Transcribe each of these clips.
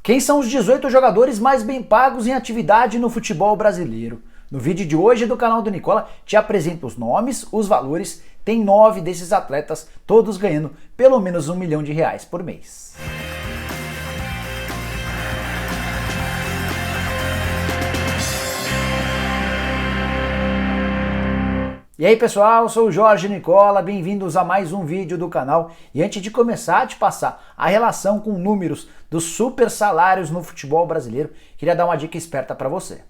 Quem são os 18 jogadores mais bem pagos em atividade no futebol brasileiro? No vídeo de hoje do canal do Nicola, te apresento os nomes, os valores, tem 9 desses atletas, todos ganhando pelo menos R$1 milhão por mês. E aí pessoal, eu sou o Jorge Nicola, bem-vindos a mais um vídeo do canal. E antes de começar a te passar a relação com números dos super salários no futebol brasileiro, queria dar uma dica esperta para você.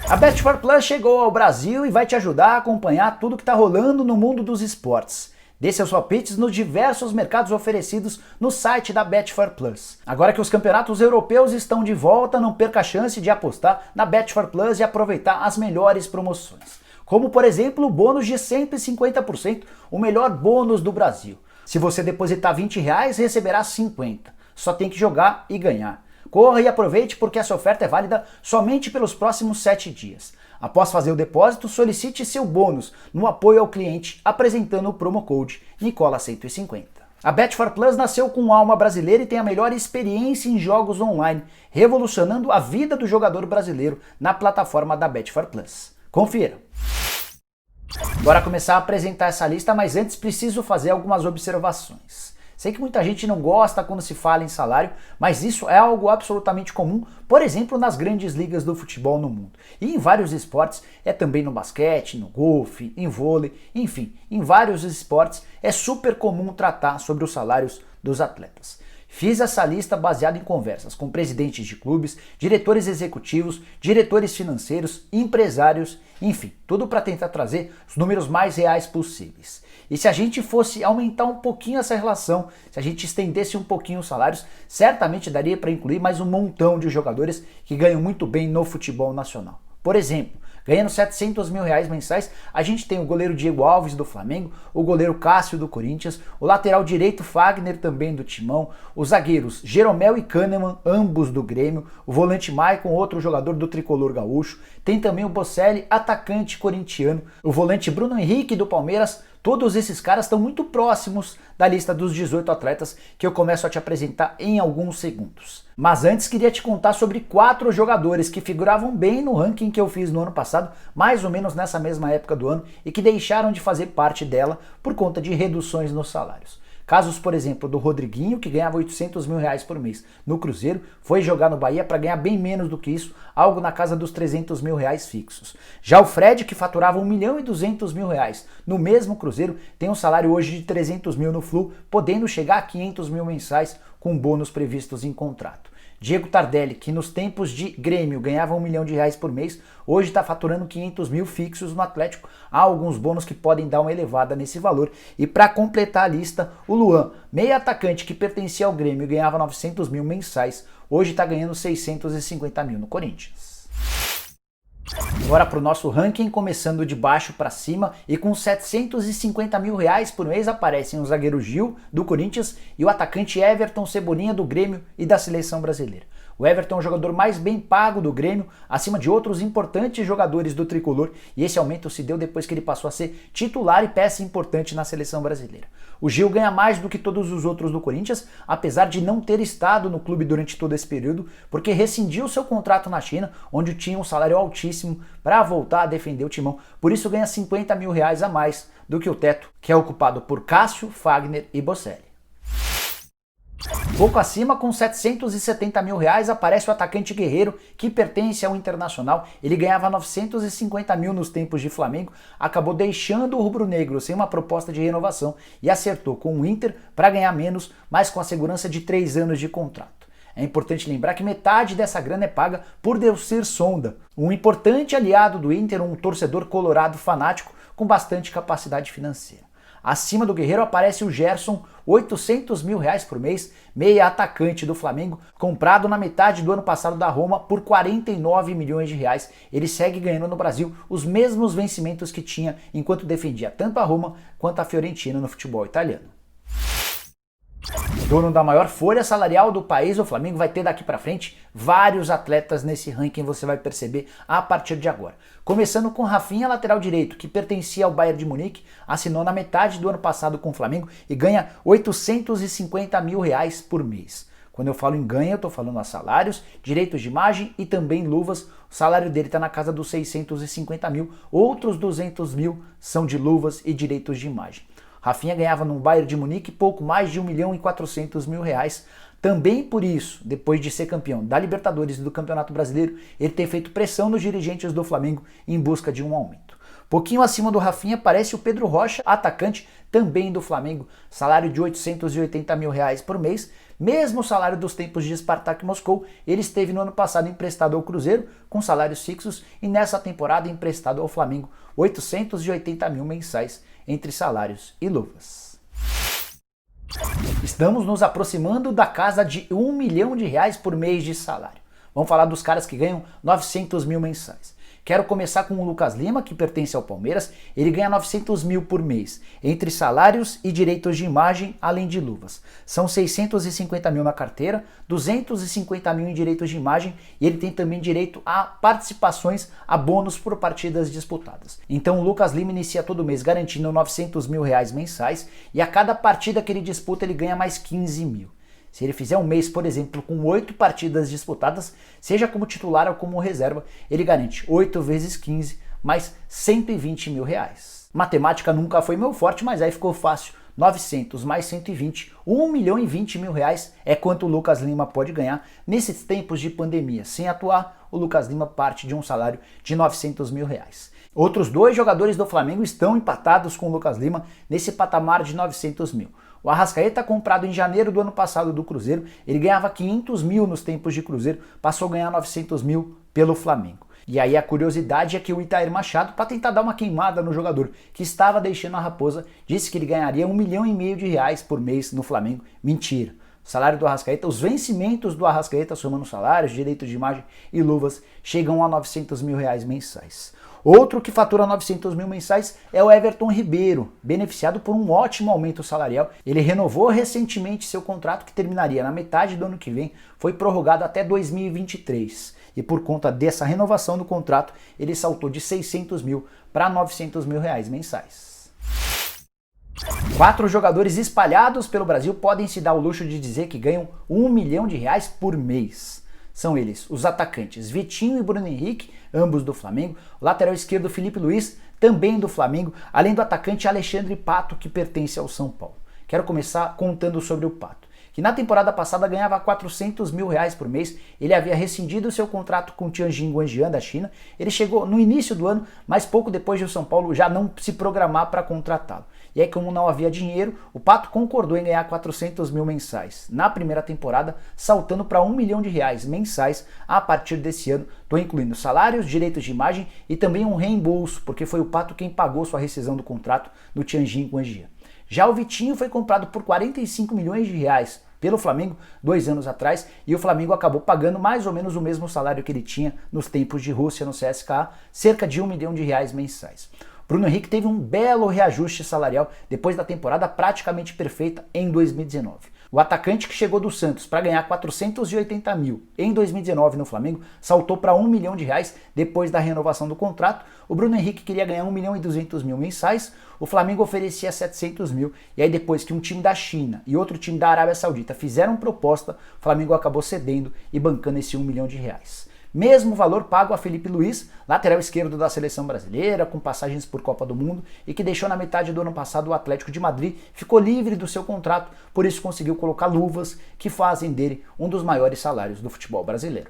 A Bet4Plus chegou ao Brasil e vai te ajudar a acompanhar tudo que está rolando no mundo dos esportes. Dê seus palpites nos diversos mercados oferecidos no site da Bet4Plus. Agora que os campeonatos europeus estão de volta, não perca a chance de apostar na Bet4Plus e aproveitar as melhores promoções. Como, por exemplo, o bônus de 150%, o melhor bônus do Brasil. Se você depositar R$20, receberá 50. Só tem que jogar e ganhar. Corra e aproveite porque essa oferta é válida somente pelos próximos 7 dias. Após fazer o depósito, solicite seu bônus no apoio ao cliente apresentando o promo code Nicola150. A Bet4Plus nasceu com alma brasileira e tem a melhor experiência em jogos online, revolucionando a vida do jogador brasileiro na plataforma da Bet4Plus. Confira! Bora começar a apresentar essa lista, mas antes preciso fazer algumas observações. Sei que muita gente não gosta quando se fala em salário, mas isso é algo absolutamente comum, por exemplo, nas grandes ligas do futebol no mundo. E em vários esportes, é também no basquete, no golfe, em vôlei, enfim, em vários esportes é super comum tratar sobre os salários dos atletas. Fiz essa lista baseada em conversas com presidentes de clubes, diretores executivos, diretores financeiros, empresários, enfim, tudo para tentar trazer os números mais reais possíveis. E se a gente fosse aumentar um pouquinho essa relação, se a gente estendesse um pouquinho os salários, certamente daria para incluir mais um montão de jogadores que ganham muito bem no futebol nacional. Por exemplo, ganhando R$700 mil mensais, a gente tem o goleiro Diego Alves do Flamengo, o goleiro Cássio do Corinthians, o lateral direito Fagner também do Timão, os zagueiros Jeromel e Kahneman, ambos do Grêmio, o volante Maicon, outro jogador do tricolor gaúcho, tem também o Bocelli, atacante corintiano, o volante Bruno Henrique do Palmeiras. Todos esses caras estão muito próximos da lista dos 18 atletas que eu começo a te apresentar em alguns segundos. Mas antes queria te contar sobre 4 jogadores que figuravam bem no ranking que eu fiz no ano passado, mais ou menos nessa mesma época do ano, e que deixaram de fazer parte dela por conta de reduções nos salários. Casos, por exemplo, do Rodriguinho, que ganhava R$800 mil por mês no Cruzeiro, foi jogar no Bahia para ganhar bem menos do que isso, algo na casa dos R$300 mil fixos. Já o Fred, que faturava R$1.200.000 no mesmo Cruzeiro, tem um salário hoje de R$300 mil no Flu, podendo chegar a R$500 mil mensais com bônus previstos em contrato. Diego Tardelli, que nos tempos de Grêmio ganhava R$1 milhão por mês, hoje está faturando 500 mil fixos no Atlético. Há alguns bônus que podem dar uma elevada nesse valor. E para completar a lista, o Luan, meia atacante que pertencia ao Grêmio e ganhava 900 mil mensais, hoje está ganhando 650 mil no Corinthians. Agora para o nosso ranking, começando de baixo para cima e com R$750 mil por mês aparecem o zagueiro Gil, do Corinthians, e o atacante Everton Cebolinha, do Grêmio e da Seleção Brasileira. O Everton é o jogador mais bem pago do Grêmio, acima de outros importantes jogadores do tricolor, e esse aumento se deu depois que ele passou a ser titular e peça importante na Seleção Brasileira. O Gil ganha mais do que todos os outros do Corinthians, apesar de não ter estado no clube durante todo esse período, porque rescindiu seu contrato na China, onde tinha um salário altíssimo para voltar a defender o timão. Por isso ganha R$50 mil a mais do que o teto, que é ocupado por Cássio, Fagner e Bocelli. Pouco acima, com R$770 mil, aparece o atacante Guerreiro, que pertence ao Internacional. Ele ganhava 950 mil nos tempos de Flamengo, acabou deixando o rubro-negro sem uma proposta de renovação e acertou com o Inter para ganhar menos, mas com a segurança de 3 anos de contrato. É importante lembrar que metade dessa grana é paga por Delcir Sonda, um importante aliado do Inter, um torcedor colorado fanático com bastante capacidade financeira. Acima do Guerreiro aparece o Gerson, R$800 mil por mês, meia atacante do Flamengo, comprado na metade do ano passado da Roma por R$49 milhões. Ele segue ganhando no Brasil os mesmos vencimentos que tinha enquanto defendia tanto a Roma quanto a Fiorentina no futebol italiano. Dono da maior folha salarial do país, o Flamengo vai ter daqui para frente vários atletas nesse ranking, você vai perceber a partir de agora. Começando com Rafinha, lateral direito, que pertencia ao Bayern de Munique, assinou na metade do ano passado com o Flamengo e ganha R$850 mil por mês. Quando eu falo em ganho, eu estou falando a salários, direitos de imagem e também luvas. O salário dele está na casa dos 650 mil, outros 200 mil são de luvas e direitos de imagem. Rafinha ganhava no Bayern de Munique pouco mais de 1.400.000 reais. Também por isso, depois de ser campeão da Libertadores e do Campeonato Brasileiro, ele tem feito pressão nos dirigentes do Flamengo em busca de um aumento. Pouquinho acima do Rafinha aparece o Pedro Rocha, atacante também do Flamengo, salário de 880 mil reais por mês, mesmo o salário dos tempos de Spartak Moscou. Ele esteve no ano passado emprestado ao Cruzeiro com salários fixos e nessa temporada emprestado ao Flamengo 880 mil mensais entre salários e luvas. Estamos nos aproximando da casa de 1 milhão de reais por mês de salário. Vamos falar dos caras que ganham 900 mil mensais. Quero começar com o Lucas Lima, que pertence ao Palmeiras. Ele ganha 900 mil por mês, entre salários e direitos de imagem, além de luvas. São 650 mil na carteira, 250 mil em direitos de imagem e ele tem também direito a participações, a bônus por partidas disputadas. Então o Lucas Lima inicia todo mês garantindo 900 mil reais mensais e a cada partida que ele disputa ele ganha mais 15 mil. Se ele fizer um mês, por exemplo, com 8 partidas disputadas, seja como titular ou como reserva, ele garante 8 vezes 15, mais 120 mil reais. Matemática nunca foi meu forte, mas aí ficou fácil. 900 mais 120, 1 milhão e 20 mil reais é quanto o Lucas Lima pode ganhar nesses tempos de pandemia. Sem atuar, o Lucas Lima parte de um salário de 900 mil reais. Outros dois jogadores do Flamengo estão empatados com o Lucas Lima nesse patamar de 900 mil. O Arrascaeta, comprado em janeiro do ano passado do Cruzeiro, ele ganhava 500 mil nos tempos de Cruzeiro, passou a ganhar 900 mil pelo Flamengo. E aí a curiosidade é que o Itair Machado, para tentar dar uma queimada no jogador que estava deixando a Raposa, disse que ele ganharia 1,5 milhão de reais por mês no Flamengo. Mentira. O salário do Arrascaeta, os vencimentos do Arrascaeta, somando salários, direitos de imagem e luvas, chegam a 900 mil reais mensais. Outro que fatura 900 mil mensais é o Everton Ribeiro, beneficiado por um ótimo aumento salarial. Ele renovou recentemente seu contrato, que terminaria na metade do ano que vem, foi prorrogado até 2023. E por conta dessa renovação do contrato, ele saltou de 600 mil para 900 mil reais mensais. 4 jogadores espalhados pelo Brasil podem se dar o luxo de dizer que ganham 1 milhão de reais por mês. São eles os atacantes Vitinho e Bruno Henrique, ambos do Flamengo, o lateral esquerdo Felipe Luiz, também do Flamengo, além do atacante Alexandre Pato, que pertence ao São Paulo. Quero começar contando sobre o Pato, que na temporada passada ganhava 400 mil reais por mês. Ele havia rescindido seu contrato com o Tianjin Guangjian da China. Ele chegou no início do ano, mas pouco depois de o São Paulo já não se programar para contratá-lo. E aí, como não havia dinheiro, o Pato concordou em ganhar 400 mil mensais na primeira temporada, saltando para 1 milhão de reais mensais a partir desse ano. Estou incluindo salários, direitos de imagem e também um reembolso, porque foi o Pato quem pagou sua rescisão do contrato no Tianjin Guangjian. Já o Vitinho foi comprado por 45 milhões de reais pelo Flamengo 2 anos atrás e o Flamengo acabou pagando mais ou menos o mesmo salário que ele tinha nos tempos de Rússia no CSKA, cerca de 1 milhão de reais mensais. Bruno Henrique teve um belo reajuste salarial depois da temporada praticamente perfeita em 2019. O atacante que chegou do Santos para ganhar 480 mil em 2019 no Flamengo saltou para 1 milhão de reais depois da renovação do contrato. O Bruno Henrique queria ganhar 1 milhão e 200 mil mensais, o Flamengo oferecia 700 mil, e aí depois que um time da China e outro time da Arábia Saudita fizeram proposta, o Flamengo acabou cedendo e bancando esse 1 milhão de reais. Mesmo valor pago a Felipe Luiz, lateral esquerdo da seleção brasileira, com passagens por Copa do Mundo e que deixou na metade do ano passado o Atlético de Madrid, ficou livre do seu contrato, por isso conseguiu colocar luvas que fazem dele um dos maiores salários do futebol brasileiro.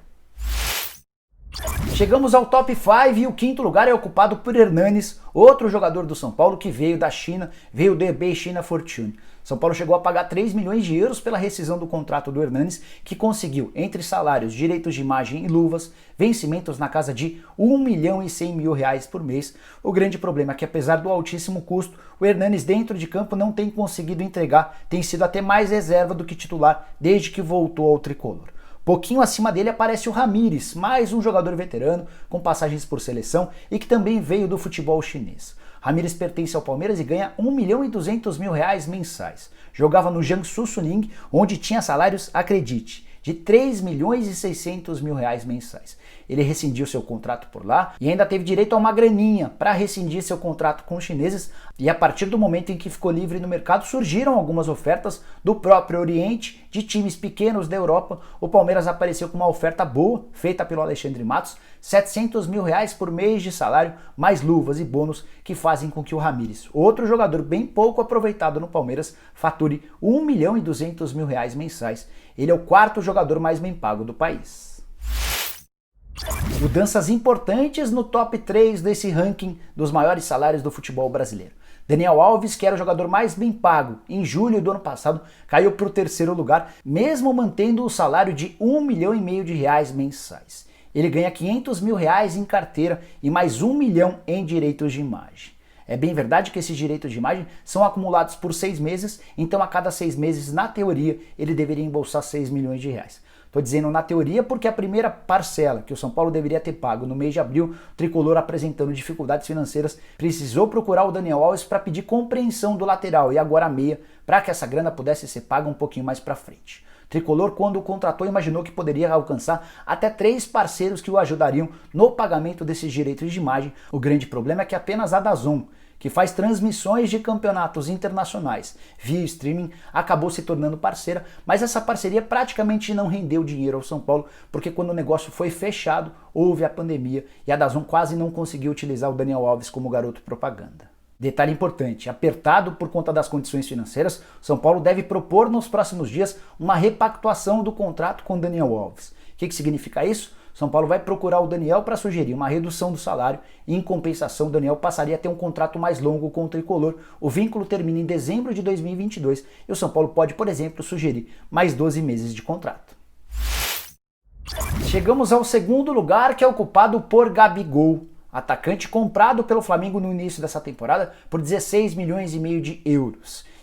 Chegamos ao top 5 e o quinto lugar é ocupado por Hernanes, outro jogador do São Paulo que veio da China, veio do EB China Fortune. São Paulo chegou a pagar 3 milhões de euros pela rescisão do contrato do Hernanes, que conseguiu, entre salários, direitos de imagem e luvas, vencimentos na casa de 1 milhão e 100 mil reais por mês. O grande problema é que, apesar do altíssimo custo, o Hernanes dentro de campo não tem conseguido entregar, tem sido até mais reserva do que titular desde que voltou ao tricolor. Pouquinho acima dele aparece o Ramires, mais um jogador veterano com passagens por seleção e que também veio do futebol chinês. Ramires pertence ao Palmeiras e ganha 1 milhão e 200 mil reais mensais. Jogava no Jiangsu Suning, onde tinha salários, acredite, de 3 milhões e 600 mil reais mensais. Ele rescindiu seu contrato por lá e ainda teve direito a uma graninha para rescindir seu contrato com os chineses, e a partir do momento em que ficou livre no mercado surgiram algumas ofertas do próprio Oriente de times pequenos da Europa, o Palmeiras apareceu com uma oferta boa, feita pelo Alexandre Matos, R$700 mil por mês de salário, mais luvas e bônus que fazem com que o Ramires, outro jogador bem pouco aproveitado no Palmeiras, fature R$1.200.000 mensais. Ele é o quarto jogador mais bem pago do país. Mudanças importantes no top 3 desse ranking dos maiores salários do futebol brasileiro. Daniel Alves, que era o jogador mais bem pago em julho do ano passado, caiu para o terceiro lugar, mesmo mantendo o salário de R$1,5 milhão mensais. Ele ganha R$500 mil em carteira e mais R$1 milhão em direitos de imagem. É bem verdade que esses direitos de imagem são acumulados por 6 meses, então a cada 6 meses, na teoria, ele deveria embolsar R$6 milhões. Estou dizendo na teoria porque a primeira parcela que o São Paulo deveria ter pago no mês de abril, o Tricolor, apresentando dificuldades financeiras, precisou procurar o Daniel Alves para pedir compreensão do lateral e agora a meia, para que essa grana pudesse ser paga um pouquinho mais para frente. O Tricolor, quando o contratou, imaginou que poderia alcançar até 3 parceiros que o ajudariam no pagamento desses direitos de imagem. O grande problema é que apenas a DAZN, que faz transmissões de campeonatos internacionais via streaming, acabou se tornando parceira, mas essa parceria praticamente não rendeu dinheiro ao São Paulo, porque quando o negócio foi fechado, houve a pandemia e a DAZN quase não conseguiu utilizar o Daniel Alves como garoto propaganda. Detalhe importante, apertado por conta das condições financeiras, São Paulo deve propor nos próximos dias uma repactuação do contrato com Daniel Alves. O que significa isso? São Paulo vai procurar o Daniel para sugerir uma redução do salário e, em compensação, o Daniel passaria a ter um contrato mais longo com o Tricolor. O vínculo termina em dezembro de 2022 e o São Paulo pode, por exemplo, sugerir mais 12 meses de contrato. Chegamos ao segundo lugar, que é ocupado por Gabigol, atacante comprado pelo Flamengo no início dessa temporada por R$16,5 milhões.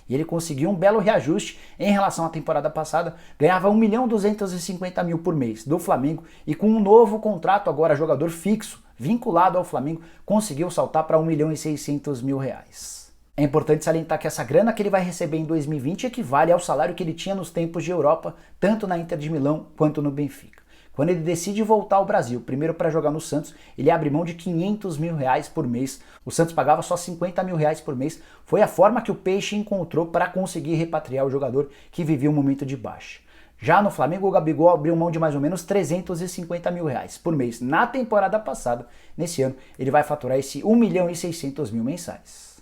E ele conseguiu um belo reajuste em relação à temporada passada, ganhava R$1.250.000 por mês do Flamengo e com um novo contrato, agora jogador fixo, vinculado ao Flamengo, conseguiu saltar para R$1.600.000. É importante salientar que essa grana que ele vai receber em 2020 equivale ao salário que ele tinha nos tempos de Europa, tanto na Inter de Milão quanto no Benfica. Quando ele decide voltar ao Brasil, primeiro para jogar no Santos, ele abre mão de R$500 mil por mês. O Santos pagava só R$50 mil por mês. Foi a forma que o Peixe encontrou para conseguir repatriar o jogador que vivia um momento de baixa. Já no Flamengo, o Gabigol abriu mão de mais ou menos R$350 mil por mês na temporada passada. Nesse ano, ele vai faturar esse R$1.600.000 mensais.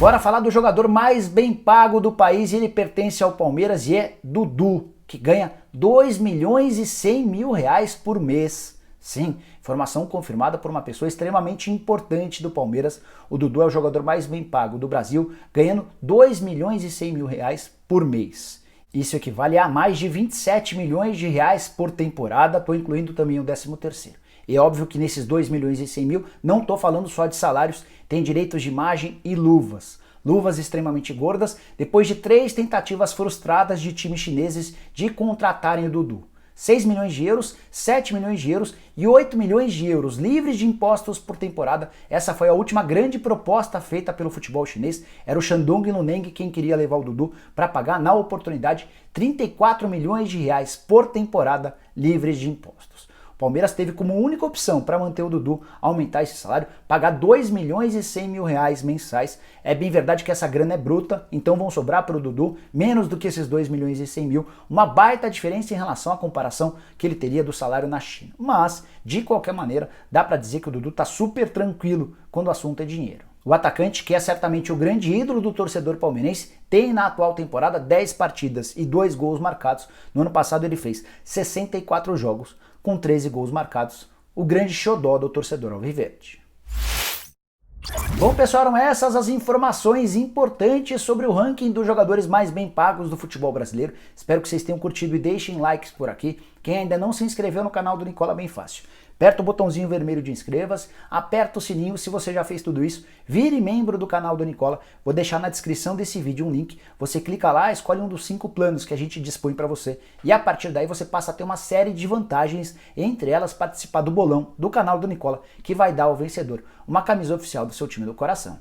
Bora falar do jogador mais bem pago do país, e ele pertence ao Palmeiras e é Dudu, que ganha R$2.100.000 por mês. Sim, informação confirmada por uma pessoa extremamente importante do Palmeiras. O Dudu é o jogador mais bem pago do Brasil, ganhando R$2.100.000 por mês. Isso equivale a mais de R$27 milhões por temporada, estou incluindo também o 13º. E é óbvio que nesses R$2.100.000 não estou falando só de salários, tem direitos de imagem e luvas. Luvas extremamente gordas, depois de 3 tentativas frustradas de times chineses de contratarem o Dudu. 6 milhões de euros, 7 milhões de euros e 8 milhões de euros livres de impostos por temporada. Essa foi a última grande proposta feita pelo futebol chinês. Era o Shandong Luneng quem queria levar o Dudu para pagar, na oportunidade, 34 milhões de reais por temporada livres de impostos. O Palmeiras teve como única opção para manter o Dudu aumentar esse salário, pagar R$2.100.000 mensais. É bem verdade que essa grana é bruta, então vão sobrar para o Dudu menos do que esses R$2.100.000, uma baita diferença em relação à comparação que ele teria do salário na China. Mas, de qualquer maneira, dá para dizer que o Dudu está super tranquilo quando o assunto é dinheiro. O atacante, que é certamente o grande ídolo do torcedor palmeirense, tem na atual temporada 10 partidas e 2 gols marcados. No ano passado ele fez 64 jogos, com 13 gols marcados, o grande xodó do torcedor alviverde. Bom, pessoal, eram essas as informações importantes sobre o ranking dos jogadores mais bem pagos do futebol brasileiro. Espero que vocês tenham curtido e deixem likes por aqui. Quem ainda não se inscreveu no canal do Nicola, bem fácil. Aperta o botãozinho vermelho de inscreva-se, aperta o sininho se você já fez tudo isso, vire membro do canal do Nicola. Vou deixar na descrição desse vídeo um link, você clica lá, escolhe um dos 5 planos que a gente dispõe para você e a partir daí você passa a ter uma série de vantagens, entre elas participar do bolão do canal do Nicola, que vai dar ao vencedor uma camisa oficial do seu time do coração.